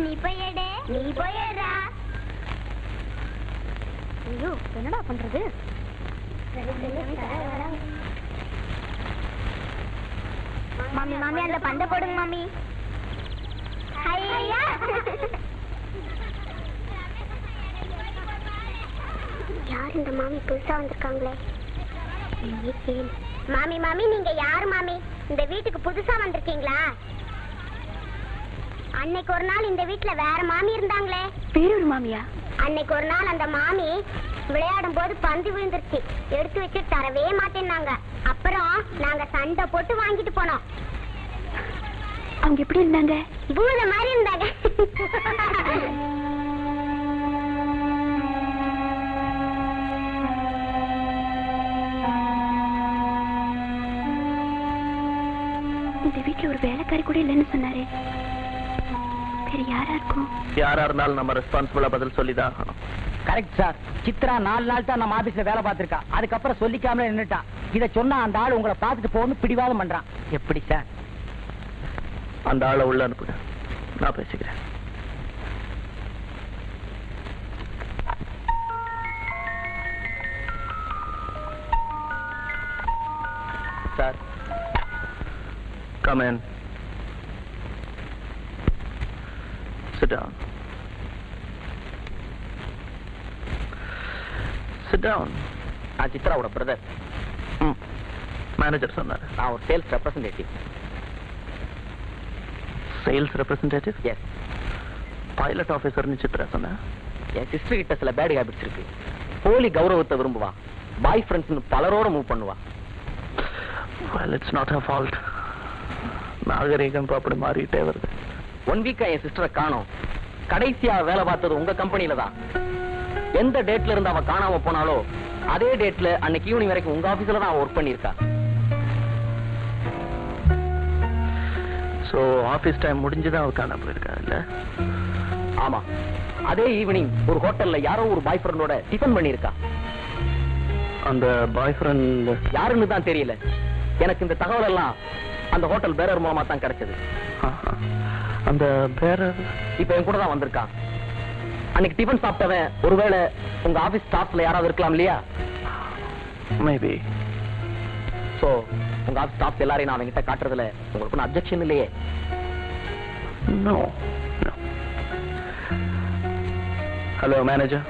நீ போய் எடு. நீ போய் எடுடா. ஐயோ என்னடா பண்றது? மாமி மாமி அந்த பந்தை போடுங்க மாமி. ஐயா யார் இந்த மாமி புதுசா வந்திருக்காங்களே? மாமி மாமி நீங்க யாரு மாமி? இந்த வீட்டுக்கு புதுசா வந்திருக்கீங்களா? அன்னைக்கு ஒரு நாள் இந்த வீட்டுல வேற மாமி இருந்தாங்களே. வேறொரு மாமியா? அன்னைக்கு ஒரு நாள் அந்த மாமி விளையாடும் போது பந்து விழுந்துருச்சு. எடுத்து வச்சு தரவே மாட்டேன்னாங்க. அப்புறம் நாங்க சண்டை போட்டு வாங்கிட்டு போனோம். அவங்க எப்படி இருந்தாங்க? பூத மாதிரி இருந்தாங்க. இந்த வீட்டுல ஒரு வேலைக்காரி கூட இல்லைன்னு சொன்னாரு. வேற யாரா இருக்கும்? யாரா இருந்தாலும் நம்ம ரெஸ்பான்சிபிளா பதில் சொல்லிதான். Correct sir. சித்ரா 4 நாள் தான் நம்ம ஆபீஸ்ல வேலை பார்த்திருக்கா. அதுக்கப்புறம் சொல்லிக்காமலே நின்னுட்டான். இத சொன்னா அந்த ஆள் உங்களை பார்த்துட்டு போகணும் பிடிவாதம் பண்றான். எப்படி சார்? அந்த ஆளை உள்ள அனுப்புங்க, நான் பேசிக்கிறேன். Sir come in. Sit down. Sit down. நான் சித்ராவோட பிரதர். மேனேஜர் சொன்னார். நான் ஒரு sales representative. Sales representative? Yes. Pilot ஆஃபீஸர்னு சித்ரா சொன்னேன். என் சிஸ்டர் கிட்ட சில பேட் ஹேபிட்ஸ் இருக்கு. போலி கௌரவத்தை விரும்புவா. பாய் ஃப்ரெண்ட்ஸ்னு பலரோட மூவ் பண்ணுவா. Well, it's not her fault. நாகரீகம் அப்படி மாறிட்டே வருது. 1 வீக்கா என் சிஸ்டரை காணோம். கடைசியா வேலை பார்த்தது உங்க கம்பெனில தான். எந்த டேட்ல இருந்து அவ காணாம போனாலோ அதே டேட்ல அன்னைக்கு ஈவினிங் வரைக்கும் உங்க ஆபீஸ்ல தான் ஒர்க் பண்ணிருக்கா. சோ ஆபீஸ் டைம் முடிஞ்சுதான் அவ காணாம போயிருக்கா இல்ல? ஆமா. அதே ஈவினிங் ஒரு ஹோட்டல்ல யாரோ ஒரு பாய் ஃப்ரெண்டோட டிஃபன் பண்ணிருக்கா. அந்த பாய் ஃப்ரெண்ட் யாருன்னு தான் தெரியல. எனக்கு இந்த தகவல் எல்லாம் அந்த ஹோட்டல் பேரர் மூலமா தான் கிடைச்சது. அந்த பேரர் இப்ப என் கூட தான் வந்திருக்கான். அன்னைக்கு டிஃபன் சாப்பிட்டவன் ஒருவேளை உங்க ஆபீஸ் ஸ்டாஃப்ல யாராவது இருக்கலாம் இல்லையா? மேபி. சோ உங்க ஆபீஸ் ஸ்டாஃப் எல்லாரையும் நான் அவங்கிட்ட காட்டுறதுல உங்களுக்கு ஒன்றும் அப்ஜெக்ஷன் இல்லையே? நோ. Hello manager.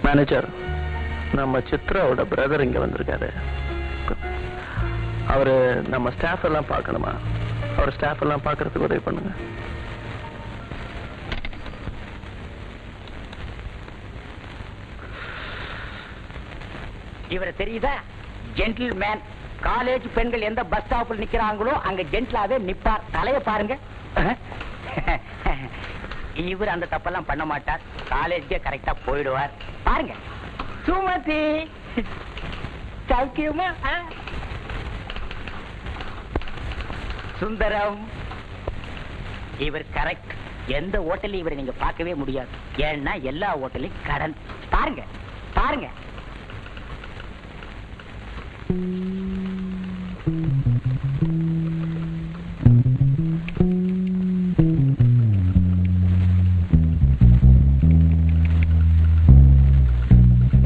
மேனேஜர், நம்ம சித்ராவோட பிரதர் இங்க வந்திருக்காரு. அவரு நம்ம ஸ்டாஃப் எல்லாம் பார்க்கணுமா? அவர் ஸ்டாஃப் எல்லாம் பார்க்கறதுக்கு உதவி பண்ணுங்க. இவரை தெரியுதா? Gentle man. காலேஜ் பெண்கள் எந்த பஸ் ஸ்டாப்ல நிக்கிறாங்களோ அங்க ஜென்டிலாவே நிப்பார். தலைய பாருங்க. இவர் அந்த தப்பெல்லாம் பண்ண மாட்டார். காலேஜ்க்கே கரெக்டா போயிடுவார். பாருங்க. சுமதி சௌக்கியமா? சுந்தரம். இவர் கரெக்ட். எந்த ஹோட்டலையும் இவரை நீங்க பார்க்கவே முடியாது. ஏன்னா எல்லா ஹோட்டலையும் கடன். பாருங்க பாருங்க.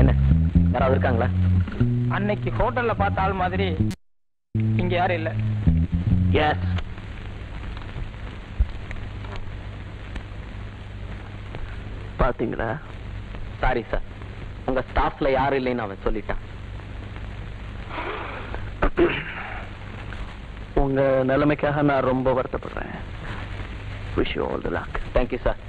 என்ன யாராவது இருக்காங்களா? அன்னைக்கு ஹோட்டல்ல பார்த்த ஆள் மாதிரி இங்க யாரும் இல்ல. எஸ். பாத்தீங்களா? சாரி சார், உங்க ஸ்டாஃப்ல யாரும் இல்லைன்னு அவன் சொல்லிட்டான். உங்க நிலைமைக்காக நான் ரொம்ப வருத்தப்படுறேன். Wish you all the luck. Thank you sir.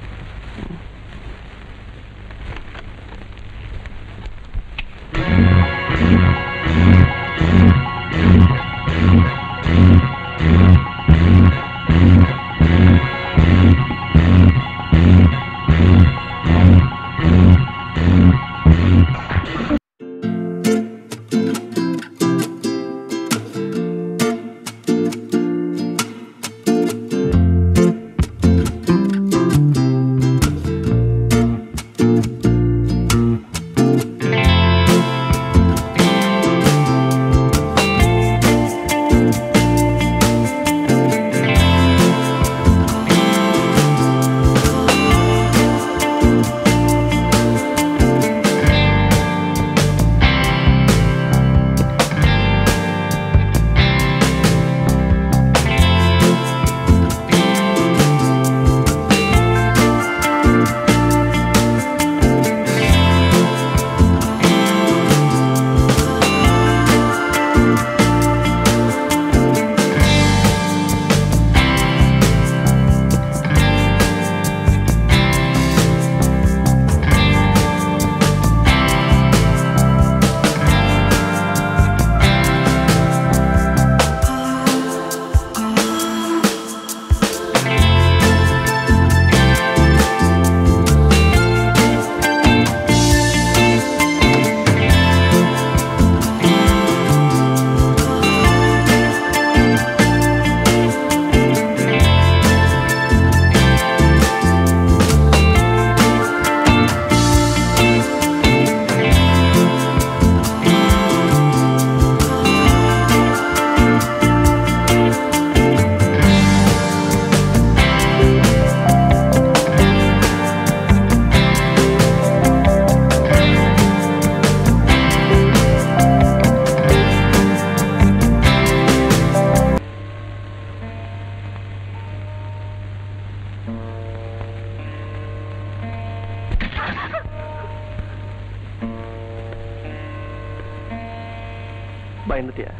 பயந்துட்டியா?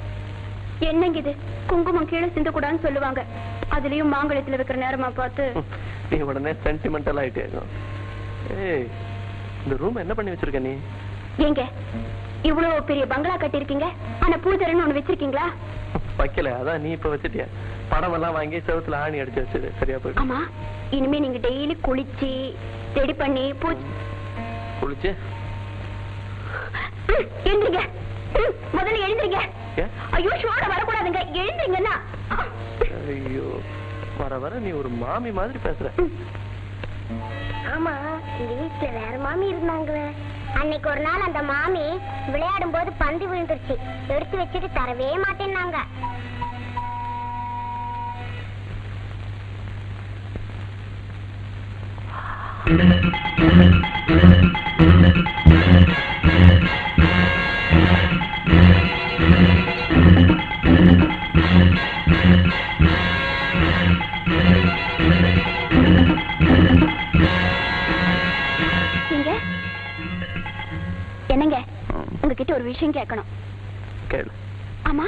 என்னங்க இது, குங்குமம் கீழே சிந்தக்கூடாதுன்னு சொல்லுவாங்க. அதுலயும் மாங்கல்யத்துல வைக்கிற நேரமா பார்த்து நீ உடனே சென்டிமெண்டல் ஆயிட்டே. ஏய், இந்த ரூம் என்ன பண்ணி வச்சிருக்க நீ? ஏங்க இவ்வளவு பெரிய பங்களா கட்டிருக்கீங்க, ஆனா பூஜைன்னு ஒண்ணு வச்சிருக்கீங்களா? வைக்கல, அதான் நீ இப்ப வச்சிட்டியா? படம் எல்லாம் வாங்கி செவத்துல ஆணி அடிச்சு வச்சது சரியா போயிடும். ஆமா, இனிமே நீங்க டெய்லி குளிச்சு ரெடி பண்ணி குளிச்சு எழுந்திரிங்க. முதல்ல எழுந்திரிங்க. ஐயோ, ஷோட வரக்கூடாதுங்க, எழுந்திரிங்கன்னா. ஐயோ, வர வர நீ ஒரு மாமி மாதிரி பேசுற. ஆமா, இந்த வீட்டுல வேற மாமி இருந்தாங்க. அன்னைக்கு ஒரு நாள் அந்த மாமி விளையாடும் போது பந்து விழுந்துருச்சு. எடுத்து வச்சுட்டு தரவே மாட்டேன்னாங்க. என்னங்க, உங்ககிட்ட ஒரு விஷயம் கேட்கணும். கேளு. ஆமா,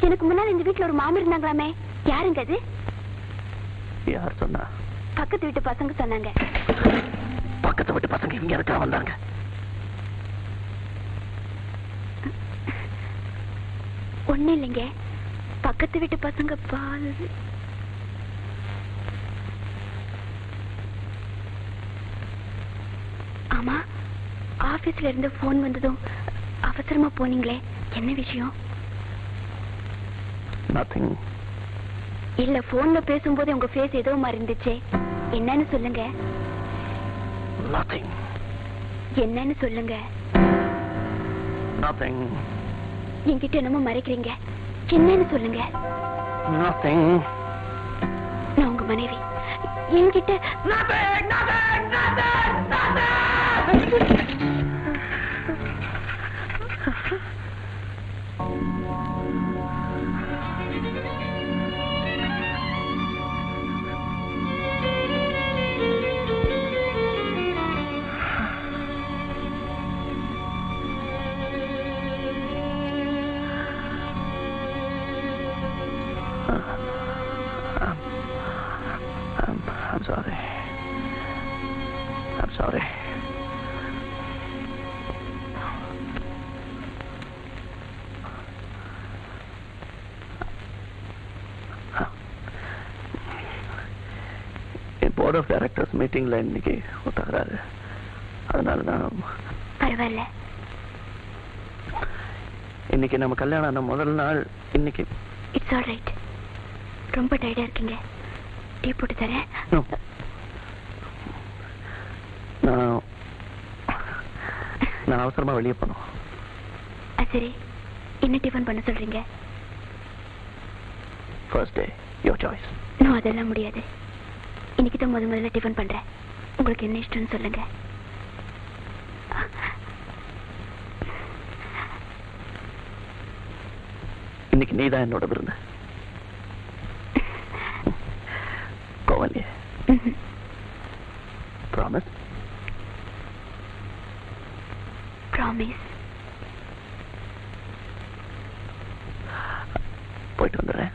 எனக்கு முன்னாடி இந்த வீட்டுல ஒரு மாமி இருந்தாங்களாமே, யாருங்க அது? யார் சொன்னா? பக்கத்து வீட்டு பசங்க சொன்னாங்க. பக்கத்து வீட்டு பசங்க இங்க இருக்க வந்தாங்க. ஒண்ணு இல்லைங்க, பக்கத்து வீட்டு பசங்க பால். ஆமா, ஆபீஸ்ல இருந்து போன் வந்ததும் அவசரமா போனீங்களே, என்ன விஷயம்? Nothing. இல்ல, போன்ல பேசும்போது உங்க ஃபேஸ் ஏதோ மாதிரி இருந்துச்சே, என்னன்னு சொல்லுங்க. Nothing. என்னன்னு சொல்லுங்க. Nothing. என்கிட்ட என்னமோ மறைக்கிறீங்க, என்னன்னு சொல்லுங்க. Nothing. நான் உங்க மனைவி, என்கிட்ட I'm sorry. I'm sorry. Board of directors மீட்டிங்ல இன்னைக்கு ஒத்துக்கிறாரு. அதனால தான். பரவாயில்ல. இன்னைக்கு நம்ம கல்யாணம் முதல் நாள். இன்னைக்கு இட்ஸ் ஆல் ரைட். ரொம்ப டயர்டா இருக்கீங்க, டீ போட்டு தரேன். நான் அவசரமா வெளியே போனோம். சரி, என்ன டிஃபன் பண்ண சொல்றீங்க? First day your choice. No, அதெல்லாம் முடியாது. இன்னைக்கு தான் முதல்ல டிஃபன் பண்றேன். உங்களுக்கு என்ன இஷ்டம்னு சொல்லுங்க. இன்னைக்கு நீதான் என்னோட விருந்து. கோவல்யே. ப்ராமிஸ்? ப்ராமிஸ். போயிட்டு வந்துடுறேன்.